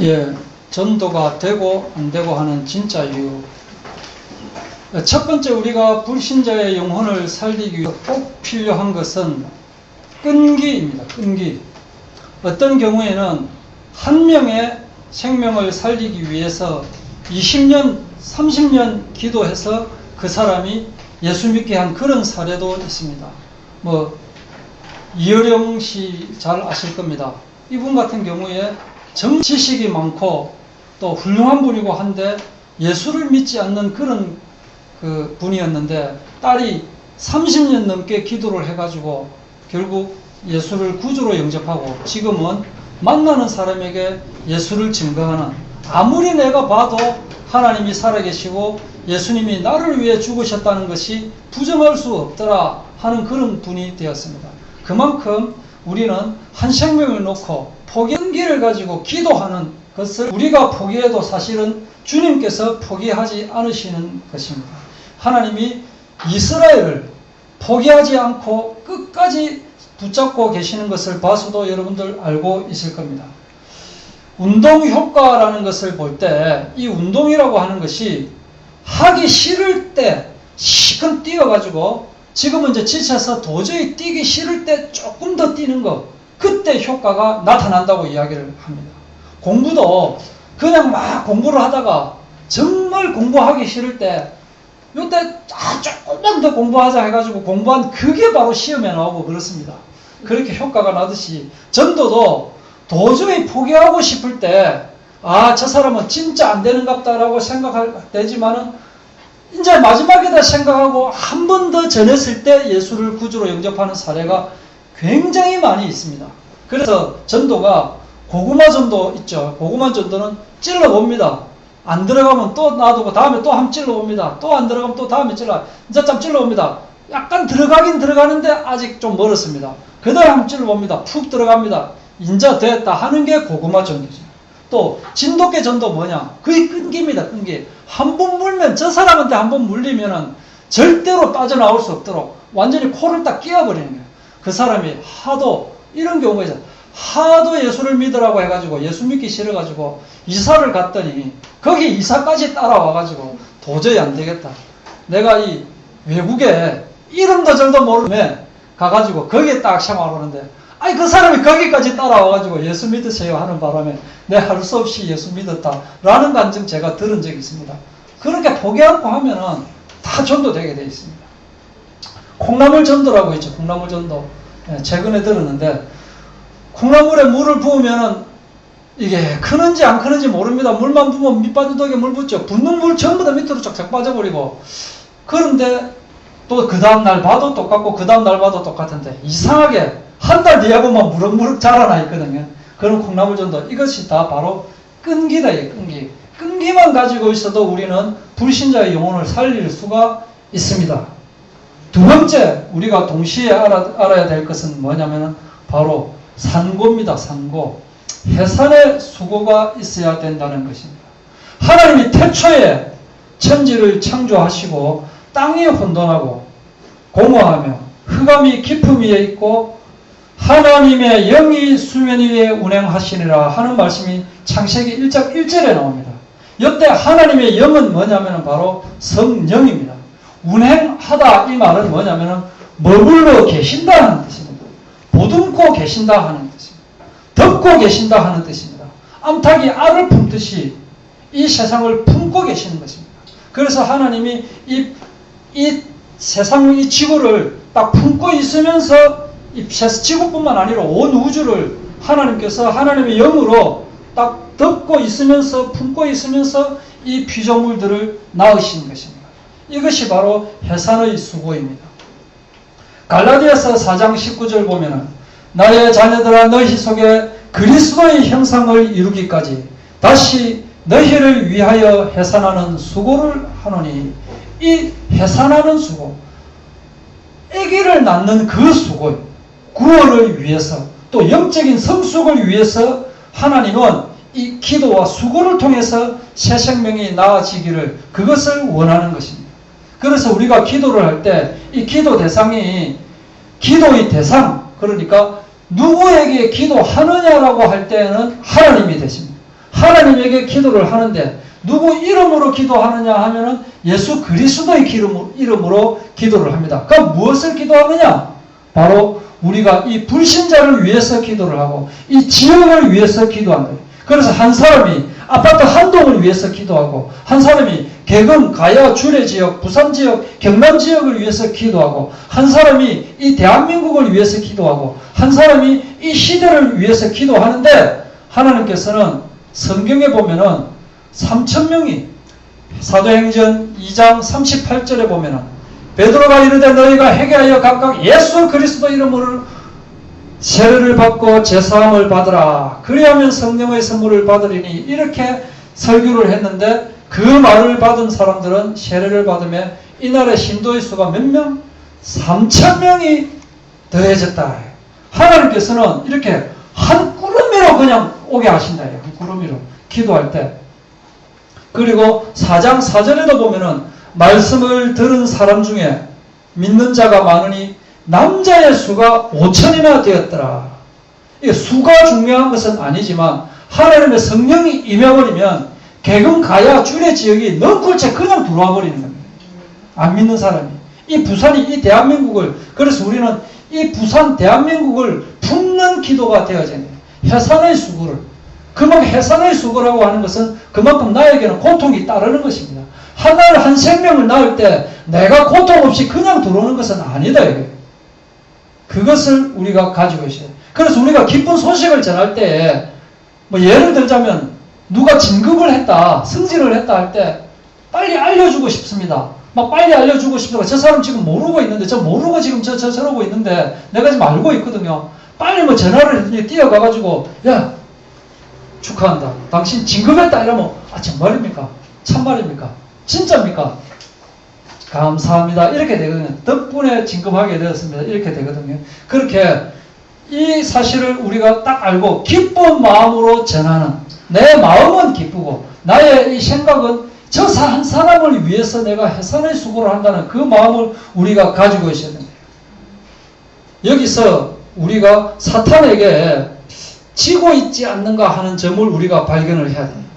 예, 전도가 되고 안 되고 하는 진짜 이유. 첫 번째, 우리가 불신자의 영혼을 살리기 위해 꼭 필요한 것은 끈기입니다. 끈기. 어떤 경우에는 한 명의 생명을 살리기 위해서 20년, 30년 기도해서 그 사람이 예수 믿게 한 그런 사례도 있습니다. 이어령 씨 잘 아실 겁니다. 이분 같은 경우에 지식이 많고 또 훌륭한 분이고 한데 예수를 믿지 않는 그런 그 분이었는데, 딸이 30년 넘게 기도를 해가지고 결국 예수를 구주로 영접하고 지금은 만나는 사람에게 예수를 증거하는, 아무리 내가 봐도 하나님이 살아계시고 예수님이 나를 위해 죽으셨다는 것이 부정할 수 없더라 하는 그런 분이 되었습니다. 그만큼 우리는 한 생명을 놓고 끈기를 가지고 기도하는 것을 우리가 포기해도 사실은 주님께서 포기하지 않으시는 것입니다. 하나님이 이스라엘을 포기하지 않고 끝까지 붙잡고 계시는 것을 봐서도 여러분들 알고 있을 겁니다. 운동 효과라는 것을 볼 때 이 운동이라고 하는 것이 하기 싫을 때 시큰 뛰어가지고, 지금은 이제 지쳐서 도저히 뛰기 싫을 때 조금 더 뛰는 것, 그때 효과가 나타난다고 이야기를 합니다. 공부도 그냥 막 공부를 하다가 정말 공부하기 싫을 때 요때 조금만 더 공부하자 해가지고 공부한 그게 바로 시험에 나오고 그렇습니다. 그렇게 효과가 나듯이 전도도 도저히 포기하고 싶을 때 저 사람은 진짜 안 되는갑다라고 생각할 때지만은 이제 마지막에다 생각하고 한 번 더 전했을 때 예수를 구주로 영접하는 사례가 굉장히 많이 있습니다. 그래서 전도가 고구마 전도 있죠. 고구마 전도는 찔러봅니다. 안 들어가면 또 놔두고 다음에 또 한번 찔러봅니다. 또 안 들어가면 또 다음에 이제 좀 찔러봅니다. 약간 들어가긴 들어가는데 아직 좀 멀었습니다. 그 다음에 한번 찔러봅니다. 푹 들어갑니다. 인자 됐다 하는 게 고구마 전도죠. 또 진돗개 전도 뭐냐? 그게 끈기입니다. 끈기. 한 번 물면, 저 사람한테 한 번 물리면은 절대로 빠져나올 수 없도록 완전히 코를 딱 끼워버리는 거예요. 그 사람이 하도, 이런 경우가 있어요. 하도 예수를 믿으라고 해가지고 예수 믿기 싫어가지고 이사를 갔더니 거기 이사까지 따라와가지고 도저히 안 되겠다. 내가 이 외국에 이름도 절도 모르면 가가지고 거기에 딱 생활을 하는데, 그 사람이 거기까지 따라와가지고 예수 믿으세요 하는 바람에 내가 할 수 없이 예수 믿었다라는 간증 제가 들은 적이 있습니다. 그렇게 포기 않고 하면은 다 전도되게 되어 있습니다. 콩나물 전도라고 있죠. 콩나물 전도. 최근에 들었는데, 콩나물에 물을 부으면은 이게 크는지 안 크는지 모릅니다. 물만 부으면 밑바닥에 물 붓죠. 붓는 물 전부 다 밑으로 쫙쫙 빠져버리고, 그런데 또 그 다음날 봐도 똑같고 그 다음날 봐도 똑같은데 이상하게 한 달 뒤에 보면 무럭무럭 자라나 있거든요. 그런 콩나물 전도, 이것이 다 바로 끈기다. 끈기. 끈기만 가지고 있어도 우리는 불신자의 영혼을 살릴 수가 있습니다. 두 번째, 우리가 동시에 알아야 될 것은 뭐냐면 바로 산고입니다. 산고. 해산의 수고가 있어야 된다는 것입니다. 하나님이 태초에 천지를 창조하시고 땅이 혼돈하고 공허하며 흑암이 깊음 위에 있고 하나님의 영이 수면 위에 운행하시니라 하는 말씀이 창세기 1장 1절에 나옵니다. 이때 하나님의 영은 뭐냐면 바로 성령입니다. 운행하다, 이 말은 뭐냐면 머물러 계신다는 뜻입니다. 보듬고 계신다 하는 뜻입니다. 덮고 계신다 하는 뜻입니다. 암탉이 알을 품듯이 이 세상을 품고 계시는 것입니다. 그래서 하나님이 이 세상, 이 지구를 딱 품고 있으면서 이 지구뿐만 아니라 온 우주를 하나님께서 하나님의 영으로 딱 덮고 있으면서, 품고 있으면서 이 피조물들을 낳으신 것입니다. 이것이 바로 해산의 수고입니다. 갈라디아서 4장 19절 보면은 나의 자녀들아 너희 속에 그리스도의 형상을 이루기까지 다시 너희를 위하여 해산하는 수고를 하노니, 이 해산하는 수고, 아기를 낳는 그 수고, 구원을 위해서 또 영적인 성숙을 위해서 하나님은 이 기도와 수고를 통해서 새 생명이 나아지기를, 그것을 원하는 것입니다. 그래서 우리가 기도를 할 때 이 기도 대상이, 기도의 대상, 그러니까 누구에게 기도하느냐라고 할 때는 하나님이 되십니다. 하나님에게 기도를 하는데 누구 이름으로 기도하느냐 하면은 예수 그리스도의 이름으로 기도를 합니다. 그럼 무엇을 기도하느냐? 바로 우리가 이 불신자를 위해서 기도를 하고 이 지역을 위해서 기도한다. 그래서 한 사람이 아파트 한 동을 위해서 기도하고 한 사람이 개근, 가야, 주례 지역, 부산 지역, 경남 지역을 위해서 기도하고 한 사람이 이 대한민국을 위해서 기도하고 한 사람이 이 시대를 위해서 기도하는데 하나님께서는 성경에 보면은 3,000명이 사도행전 2장 38절에 보면은 베드로가 이르되 너희가 회개하여 각각 예수 그리스도 이름으로 세례를 받고 제사함을 받으라. 그리하면 성령의 선물을 받으리니 이렇게 설교를 했는데 그 말을 받은 사람들은 세례를 받으며 이날의 신도의 수가 몇 명? 3,000명이 더해졌다. 하나님께서는 이렇게 한 구름이로 그냥 오게 하신다. 한 구름이로 기도할 때. 그리고 4장 4절에도 보면은 말씀을 들은 사람 중에 믿는 자가 많으니 남자의 수가 5천이나 되었더라. 이게 수가 중요한 것은 아니지만 하나님의 성령이 임해버리면 개근, 가야, 주례 지역이 넝쿨채 그냥 들어와 버리는 겁니다. 안 믿는 사람이. 이 부산이 이 대한민국을, 그래서 우리는 이 부산 대한민국을 품는 기도가 되어져야 돼요. 해산의 수고를. 그만큼 해산의 수고라고 하는 것은 그만큼 나에게는 고통이 따르는 것입니다. 하나를 한 생명을 낳을 때 내가 고통 없이 그냥 들어오는 것은 아니다. 이게. 그것을 우리가 가지고 있어요. 그래서 우리가 기쁜 소식을 전할 때 뭐 예를 들자면 누가 진급을 했다, 승진을 했다 할 때 빨리 알려주고 싶습니다. 막 빨리 알려주고 싶다가 저 사람 지금 모르고 있는데 저 모르고 지금 저러고 있는데 내가 지금 알고 있거든요. 빨리 뭐 전화를 뛰어가가지고 야 축하한다. 당신 진급했다 이러면 아 정말입니까? 참말입니까? 진짜입니까? 감사합니다. 이렇게 되거든요. 덕분에 진급하게 되었습니다. 이렇게 되거든요. 그렇게 이 사실을 우리가 딱 알고 기쁜 마음으로 전하는 내 마음은 기쁘고 나의 이 생각은 저 한 사람을 위해서 내가 해산의 수고를 한다는 그 마음을 우리가 가지고 있어야 됩니다. 여기서 우리가 사탄에게 지고 있지 않는가 하는 점을 우리가 발견을 해야 됩니다.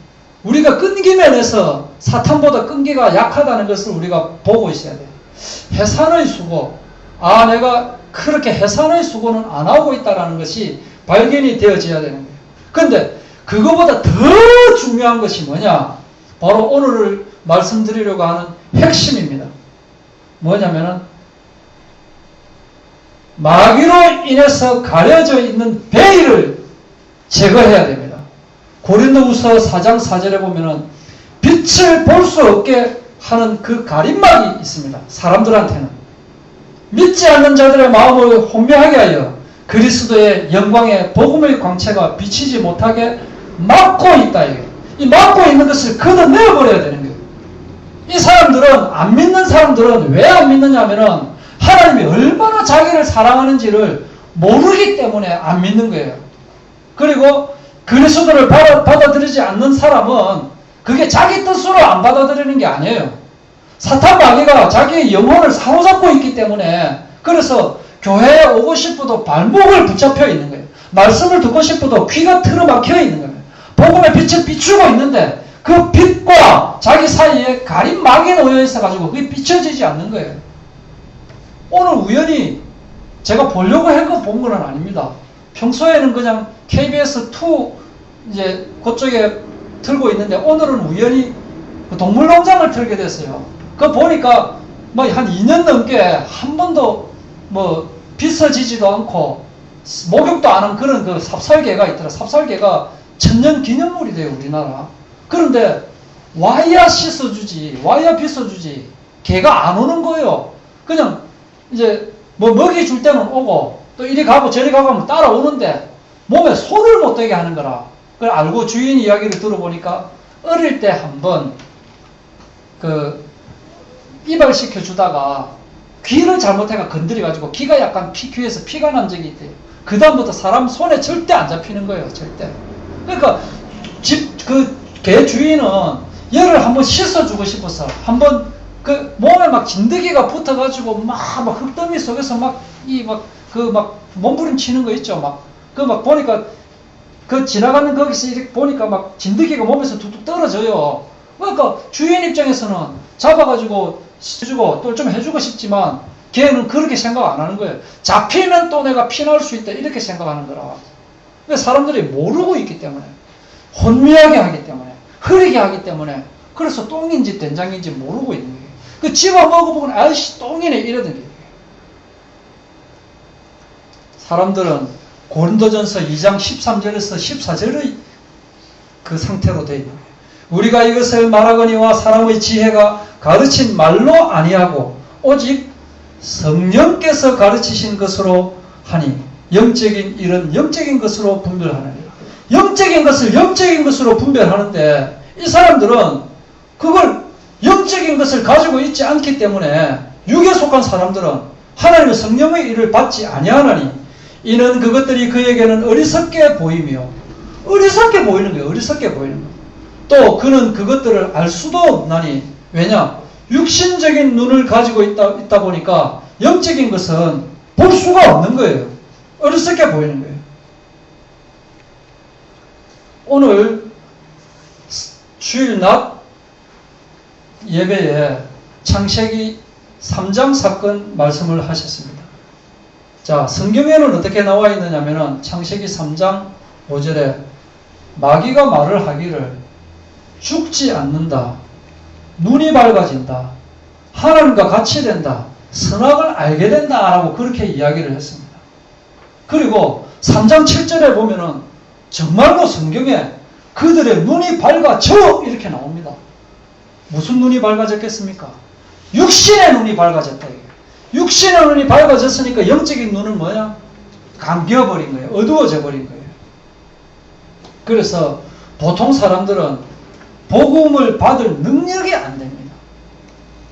우리가 끈기 면에서 사탄보다 끈기가 약하다는 것을 우리가 보고 있어야 돼요. 해산의 수고, 아 내가 그렇게 해산의 수고는 안 하고 있다는 것이 발견이 되어져야 되는 거예요. 그런데 그거보다 더 중요한 것이 뭐냐? 바로 오늘 말씀드리려고 하는 핵심입니다. 뭐냐면은 마귀로 인해서 가려져 있는 베일을 제거해야 됩니다. 고린도후서 4장 4절에 보면은 빛을 볼 수 없게 하는 그 가림막이 있습니다. 사람들한테는. 믿지 않는 자들의 마음을 혼미하게 하여 그리스도의 영광의 복음의 광채가 비치지 못하게 막고 있다. 이 막고 있는 것을 걷어내어버려야 되는 거예요. 이 사람들은, 안 믿는 사람들은 왜 안 믿느냐 하면은 하나님이 얼마나 자기를 사랑하는지를 모르기 때문에 안 믿는 거예요. 그리고 그리스도를 받아들이지 않는 사람은 그게 자기 뜻으로 안 받아들이는 게 아니에요. 사탄 마귀가 자기의 영혼을 사로잡고 있기 때문에 그래서 교회에 오고 싶어도 발목을 붙잡혀 있는 거예요. 말씀을 듣고 싶어도 귀가 틀어막혀 있는 거예요. 복음의 빛을 비추고 있는데 그 빛과 자기 사이에 가림막이 놓여 있어가지고 그게 비춰지지 않는 거예요. 오늘 우연히 제가 보려고 해서 본 건 아닙니다. 평소에는 그냥 KBS2 이제 그쪽에 틀고 있는데 오늘은 우연히 그 동물농장을 틀게 됐어요. 그거 보니까 뭐 한 2년 넘게 한 번도 뭐 비서지지도 않고 목욕도 안 한 그런 그 삽살개가 있더라. 삽살개가 천년 기념물이 돼요, 우리나라. 그런데 와야 씻어주지, 와야 빗어주지, 개가 안 오는 거예요. 그냥 이제 뭐 먹이 줄 때는 오고 또 이리 가고 저리 가고 하면 따라오는데 몸에 손을 못 대게 하는 거라. 그걸 알고 주인 이야기를 들어보니까 어릴 때 한번 그 이발시켜 주다가 귀를 잘못해가 건드려가지고 귀가 약간 귀에서 피가 난 적이 있대요. 그 다음부터 사람 손에 절대 안 잡히는 거예요, 절대. 그러니까 개 주인은 얘를 한번 씻어주고 싶어서 한번 그 몸에 막 진드기가 붙어가지고 막 흙더미 속에서 몸부림치는 거 있죠. 막 보니까 그 지나가는 거기서 이렇게 보니까 막 진드기가 몸에서 툭툭 떨어져요. 그러니까 주인 입장에서는 잡아가지고 해주고 또 좀 해주고 싶지만 걔는 그렇게 생각 안 하는 거예요. 잡히면 또 내가 피날 수 있다 이렇게 생각하는 거라. 그러니까 사람들이 모르고 있기 때문에, 혼미하게 하기 때문에, 흐리게 하기 때문에, 그래서 똥인지 된장인지 모르고 있는 거예요. 그 집어 먹어보고 아이씨 똥이네 이러던 게. 사람들은 고린도전서 2장 13절에서 14절의 그 상태로 되어 있는 거예요. 우리가 이것을 말하거니와 사람의 지혜가 가르친 말로 아니하고 오직 성령께서 가르치신 것으로 하니 영적인 일은 영적인 것으로 분별하느니라. 영적인 것을 영적인 것으로 분별하는데 이 사람들은 그걸 영적인 것을 가지고 있지 않기 때문에 육에 속한 사람들은 하나님의 성령의 일을 받지 아니하나니 이는 그것들이 그에게는 어리석게 보이며 어리석게 보이는 거예요. 어리석게 보이는 거예요. 또 그는 그것들을 알 수도 없나니 왜냐? 육신적인 눈을 가지고 있다 보니까 영적인 것은 볼 수가 없는 거예요. 어리석게 보이는 거예요. 오늘 주일 낮 예배에 창세기 3장 사건 말씀을 하셨습니다. 자, 성경에는 어떻게 나와 있느냐면은 창세기 3장 5절에 마귀가 말을 하기를 죽지 않는다. 눈이 밝아진다. 하나님과 같이 된다. 선악을 알게 된다. 라고 그렇게 이야기를 했습니다. 그리고 3장 7절에 보면은 정말로 성경에 그들의 눈이 밝아져 이렇게 나옵니다. 무슨 눈이 밝아졌겠습니까? 육신의 눈이 밝아졌다. 육신의 눈이 밝아졌으니까 영적인 눈은 뭐야? 감겨버린 거예요. 어두워져 버린 거예요. 그래서 보통 사람들은 복음을 받을 능력이 안 됩니다.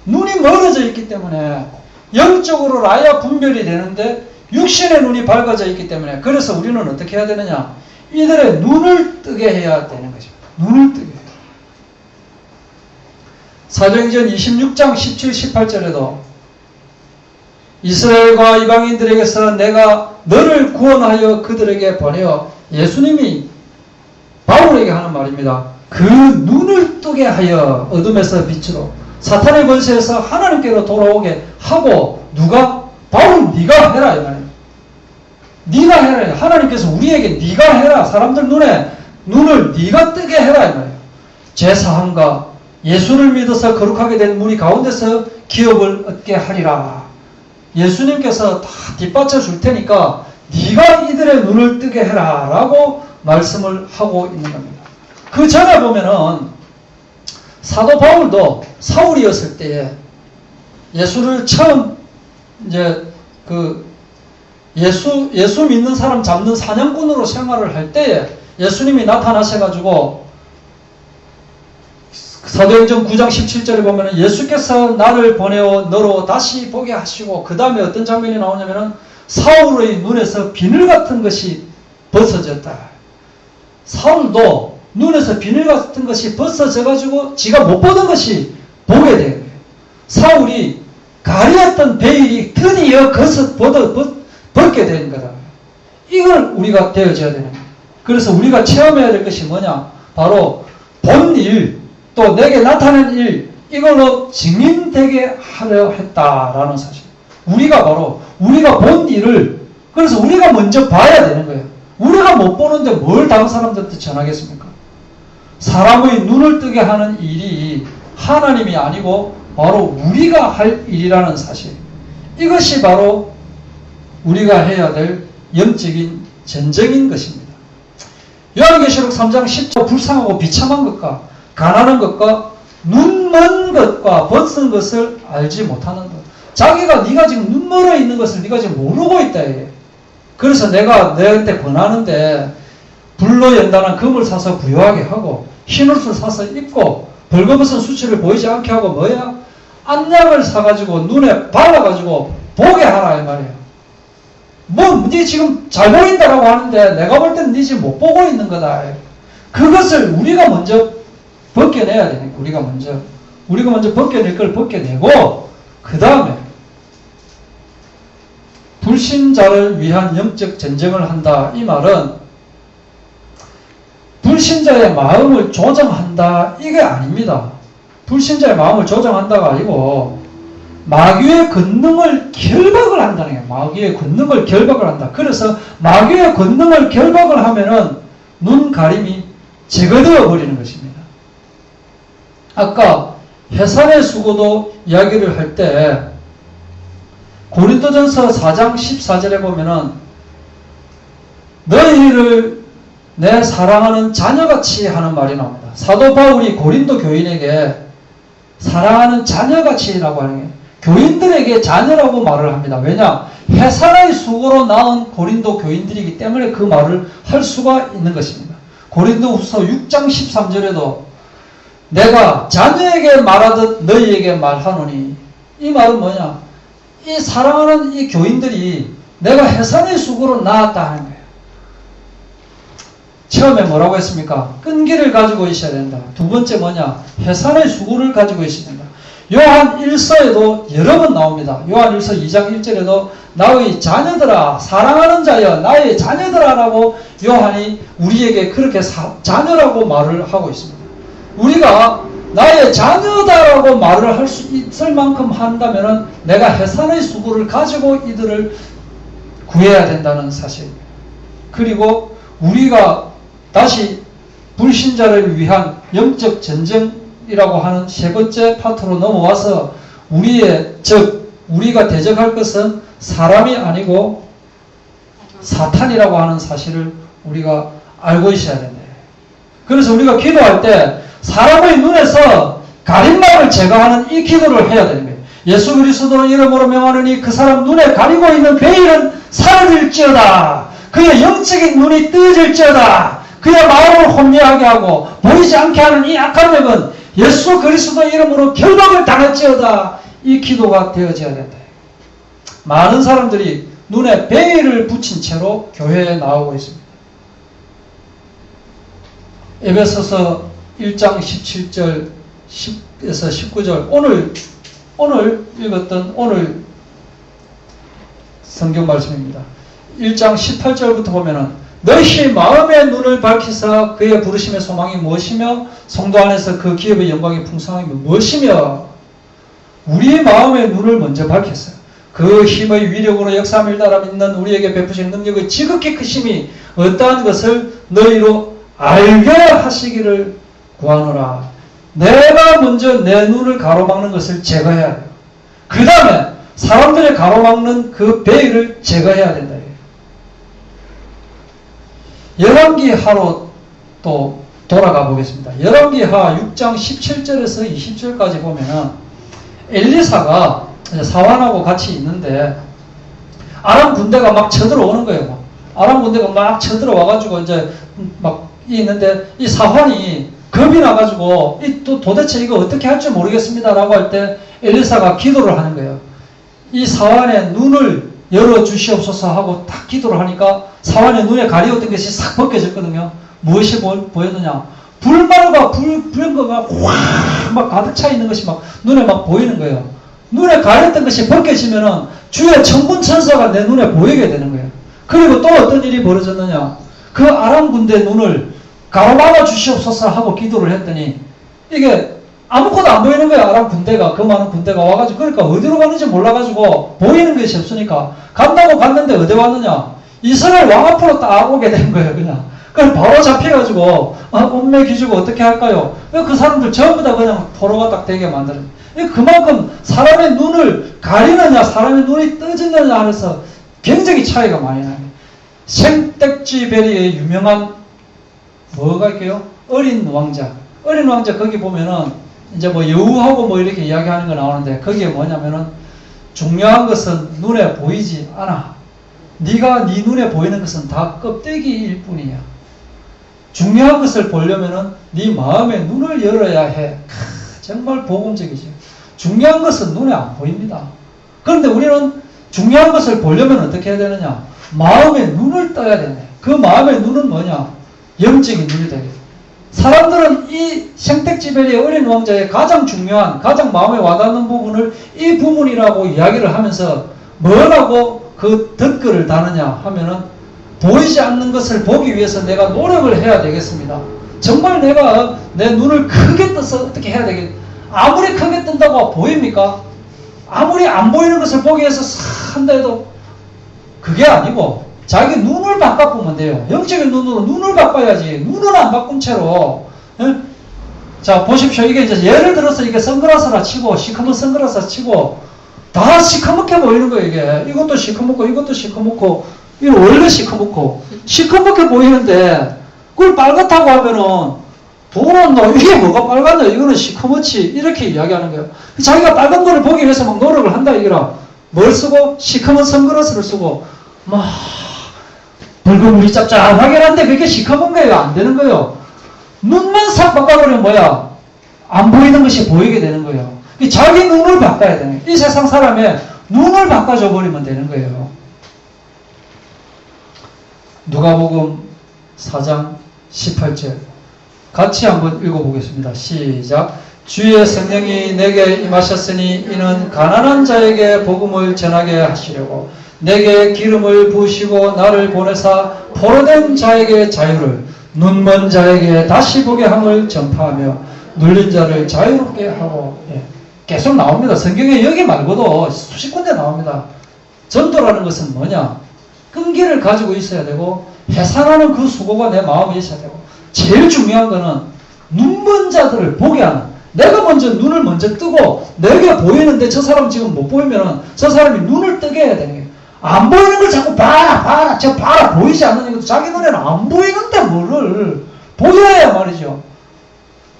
눈이 멀어져 있기 때문에 영적으로 라야 분별이 되는데 육신의 눈이 밝아져 있기 때문에 그래서 우리는 어떻게 해야 되느냐? 이들의 눈을 뜨게 해야 되는 거죠. 눈을 뜨게 해야. 사도행전 26장 17, 18절에도 이스라엘과 이방인들에게서 내가 너를 구원하여 그들에게 보내어 예수님이 바울에게 하는 말입니다. 그 눈을 뜨게 하여 어둠에서 빛으로 사탄의 권세에서 하나님께로 돌아오게 하고 누가? 바울 네가 해라 이 말이에요. 네가 해라. 하나님께서 우리에게 네가 해라. 사람들 눈을 네가 뜨게 해라 이 말이에요. 제사함과 예수를 믿어서 거룩하게 된 무리 가운데서 기업을 얻게 하리라. 예수님께서 다 뒷받쳐 줄 테니까 네가 이들의 눈을 뜨게 해라 라고 말씀을 하고 있는 겁니다. 그 전에 보면은 사도 바울도 사울이었을 때에 예수를 처음 이제 예수 믿는 사람 잡는 사냥꾼으로 생활을 할 때에 예수님이 나타나셔가지고 사도행전 9장 17절에 보면은 예수께서 나를 보내어 너로 다시 보게 하시고 그 다음에 어떤 장면이 나오냐면은 사울의 눈에서 비늘 같은 것이 벗어졌다. 사울도 눈에서 비늘 같은 것이 벗어져가지고 지가 못 보던 것이 보게 된 거예요. 사울이 가리었던 베일이 드디어 벗게 된 거다. 이걸 우리가 되어져야 되는 거예요. 그래서 우리가 체험해야 될 것이 뭐냐? 바로 본 일, 또 내게 나타낸 일, 이걸로 증인되게 하려 했다라는 사실. 우리가 본 일을, 그래서 우리가 먼저 봐야 되는 거예요. 우리가 못 보는데 뭘 다른 사람들한테 전하겠습니까? 사람의 눈을 뜨게 하는 일이 하나님이 아니고 바로 우리가 할 일이라는 사실. 이것이 바로 우리가 해야 될 영적인 전쟁인 것입니다. 요한계시록 3장 10절 불쌍하고 비참한 것과 가난한 것과 눈 먼 것과 벗은 것을 알지 못하는 것. 자기가 네가 지금 눈 멀어 있는 것을 네가 지금 모르고 있다. 이게. 그래서 내가 너한테 권하는데 불로 연단한 금을 사서 부유하게 하고 흰 옷을 사서 입고 벌거벗은 수치를 보이지 않게 하고 뭐야? 안약을 사가지고 눈에 발라가지고 보게 하라 이 말이에요. 네 지금 잘 보인다라고 하는데 내가 볼 때는 네 지금 못 보고 있는 거다. 그것을 우리가 먼저 벗겨내야 되니까 우리가 먼저 벗겨낼 걸 벗겨내고 그 다음에 불신자를 위한 영적 전쟁을 한다. 이 말은 불신자의 마음을 조정한다, 이게 아닙니다. 불신자의 마음을 조정한다가 아니고 마귀의 권능을 결박을 한다는 거예요. 마귀의 권능을 결박을 한다. 그래서 마귀의 권능을 결박을 하면은 눈 가림이 제거되어 버리는 것입니다. 아까 해산의 수고도 이야기를 할 때 고린도전서 4장 14절에 보면은 너희를 내 사랑하는 자녀같이 하는 말이 나옵니다. 사도 바울이 고린도 교인에게 사랑하는 자녀같이라고 하는 게 교인들에게 자녀라고 말을 합니다. 왜냐? 해산의 수고로 낳은 고린도 교인들이기 때문에 그 말을 할 수가 있는 것입니다. 고린도후서 6장 13절에도 내가 자녀에게 말하듯 너희에게 말하노니, 이 말은 뭐냐? 이 사랑하는 이 교인들이 내가 해산의 수고로 낳았다 하는 거예요. 처음에 뭐라고 했습니까? 끈기를 가지고 있어야 된다. 두 번째 뭐냐? 해산의 수고를 가지고 있어야 된다. 요한 1서에도 여러 번 나옵니다. 요한 1서 2장 1절에도 나의 자녀들아, 사랑하는 자여, 나의 자녀들아 라고 요한이 우리에게 그렇게 자녀라고 말을 하고 있습니다. 우리가 나의 자녀다라고 말을 할 수 있을 만큼 한다면 내가 해산의 수고를 가지고 이들을 구해야 된다는 사실. 그리고 우리가 다시 불신자를 위한 영적 전쟁이라고 하는 세 번째 파트로 넘어와서 우리가 대적할 것은 사람이 아니고 사탄이라고 하는 사실을 우리가 알고 있어야 된다. 그래서 우리가 기도할 때 사람의 눈에서 가림막을 제거하는 이 기도를 해야 되는 거예요. 예수 그리스도 이름으로 명하노니 그 사람 눈에 가리고 있는 베일은 사라질지어다. 그의 영적인 눈이 뜨질지어다. 그의 마음을 혼미하게 하고 보이지 않게 하는 이 악한 영은 예수 그리스도 이름으로 결박을 당할지어다. 이 기도가 되어져야 된다. 많은 사람들이 눈에 베일을 붙인 채로 교회에 나오고 있습니다. 에베소서 1장 17절 10에서 19절 오늘 읽었던 오늘 성경 말씀입니다. 1장 18절부터 보면은 너희 마음의 눈을 밝히사 그의 부르심의 소망이 무엇이며 성도 안에서 그 기업의 영광이 풍성함이 무엇이며, 우리의 마음의 눈을 먼저 밝혔어요. 그 힘의 위력으로 역사함을 따라 믿는 우리에게 베푸신 능력의 지극히 크심이 어떠한 것을 너희로 알게 하시기를 구하노라. 내가 먼저 내 눈을 가로막는 것을 제거해야 돼요. 그 다음에 사람들의 가로막는 그 베일을 제거해야 된다. 열왕기하로 또 돌아가 보겠습니다. 열왕기하 6장 17절에서 20절까지 보면은 엘리사가 사환하고 같이 있는데 아람 군대가 막 쳐들어오는 거예요. 아람 군대가 막 쳐들어와가지고 이제 막 있는데 이 사환이 겁이 나가지고 또 도대체 이거 어떻게 할지 모르겠습니다라고 할 때 엘리사가 기도를 하는 거예요. 이 사환의 눈을 열어주시옵소서 하고 딱 기도를 하니까 사환의 눈에 가리웠던 것이 싹 벗겨졌거든요. 무엇이 보였느냐? 불말과 불병거가 확 막 가득 차 있는 것이 막 눈에 막 보이는 거예요. 눈에 가렸던 것이 벗겨지면은 주의 천군 천사가 내 눈에 보이게 되는 거예요. 그리고 또 어떤 일이 벌어졌느냐? 그 아람 군대 눈을 가로막아 주시옵소서 하고 기도를 했더니 이게 아무것도 안 보이는 거야. 아람 군대가, 그 많은 군대가 와가지고. 그러니까 어디로 가는지 몰라가지고 보이는 것이 없으니까 간다고 갔는데 어디 왔느냐? 이스라엘 왕 앞으로 딱 오게 된 거예요. 그냥 그걸 바로 잡혀가지고 온매 기주고 어떻게 할까요? 그 사람들 전부 다 그냥 포로가 딱 되게 만드는. 그만큼 사람의 눈을 가리느냐 사람의 눈이 떠지느냐 하면서 굉장히 차이가 많이 나요. 생택지베리의 유명한 뭐가 있게요? 어린 왕자. 어린 왕자 거기 보면은 이제 뭐 여우하고 뭐 이렇게 이야기하는 거 나오는데 거기에 뭐냐면은 중요한 것은 눈에 보이지 않아. 네가 네 눈에 보이는 것은 다 껍데기일 뿐이야. 중요한 것을 보려면은 네 마음의 눈을 열어야 해. 정말 복음적이죠. 중요한 것은 눈에 안 보입니다. 그런데 우리는 중요한 것을 보려면 어떻게 해야 되느냐? 마음의 눈을 떠야 되네. 그 마음의 눈은 뭐냐? 영적인 눈이 되겠다. 사람들은 이 생택지베리의 어린 왕자의 가장 중요한, 가장 마음에 와닿는 부분을 이 부분이라고 이야기를 하면서 뭐라고 그 덧글을 다느냐 하면은 보이지 않는 것을 보기 위해서 내가 노력을 해야 되겠습니다. 정말 내가 내 눈을 크게 떠서 어떻게 해야 되겠? 아무리 크게 뜬다고 보입니까? 아무리 안 보이는 것을 보기 위해서 싹 한다 해도 그게 아니고 자기 눈을 바꿔보면 돼요. 영적인 눈으로 눈을 바꿔야지. 눈은 안 바꾼 채로. 예? 자, 보십시오. 이게 이제 예를 들어서 이게 선글라스라 치고, 시커먼 선글라스 치고, 다 시커멓게 보이는 거예요, 이게. 이것도 시커멓고, 이것도 시커멓고, 이거 원래 시커멓고, 시커멓게 보이는데, 그걸 빨갛다고 하면은, 돈은 너, 이게 뭐가 빨갛냐, 이거는 시커멓지. 이렇게 이야기하는 거예요. 자기가 빨간 거를 보기 위해서 막 노력을 한다, 이거라. 뭘 쓰고? 시커먼 선글라스를 쓰고, 막, 붉은 물이 짭짭하게 한데, 그게 시커먼 거예요? 안 되는 거예요. 눈만 싹 바꿔버리면 뭐야? 안 보이는 것이 보이게 되는 거예요. 자기 눈을 바꿔야 되는 거예요. 이 세상 사람의 눈을 바꿔줘 버리면 되는 거예요. 누가복음 4장 18절 같이 한번 읽어보겠습니다. 시작. 주의 성령이 내게 임하셨으니 이는 가난한 자에게 복음을 전하게 하시려고 내게 기름을 부으시고 나를 보내사 포로된 자에게 자유를 눈먼 자에게 다시 보게 함을 전파하며 눌린 자를 자유롭게 하고. 예. 계속 나옵니다. 성경에 여기 말고도 수십 군데 나옵니다. 전도라는 것은 뭐냐? 끈기를 가지고 있어야 되고 해산하는 그 수고가 내 마음에 있어야 되고 제일 중요한 거는 눈먼 자들을 보게 하는, 내가 먼저 눈을 먼저 뜨고 내게 보이는데 저 사람 지금 못 보이면 저 사람이 눈을 뜨게 해야 되는 거예요. 안 보이는 걸 자꾸 봐라, 저 봐라, 보이지 않는 것도 자기 눈에는 안 보이는데 뭐를 보여야 말이죠.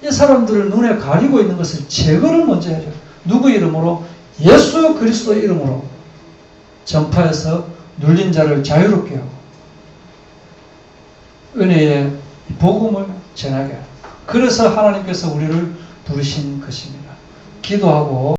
이 사람들을 눈에 가리고 있는 것을 제거를 먼저 해야죠. 누구 이름으로? 예수 그리스도 이름으로 전파해서 눌린 자를 자유롭게 하고 은혜의 복음을 전하게 하고, 그래서 하나님께서 우리를 부르신 것입니다. 기도하고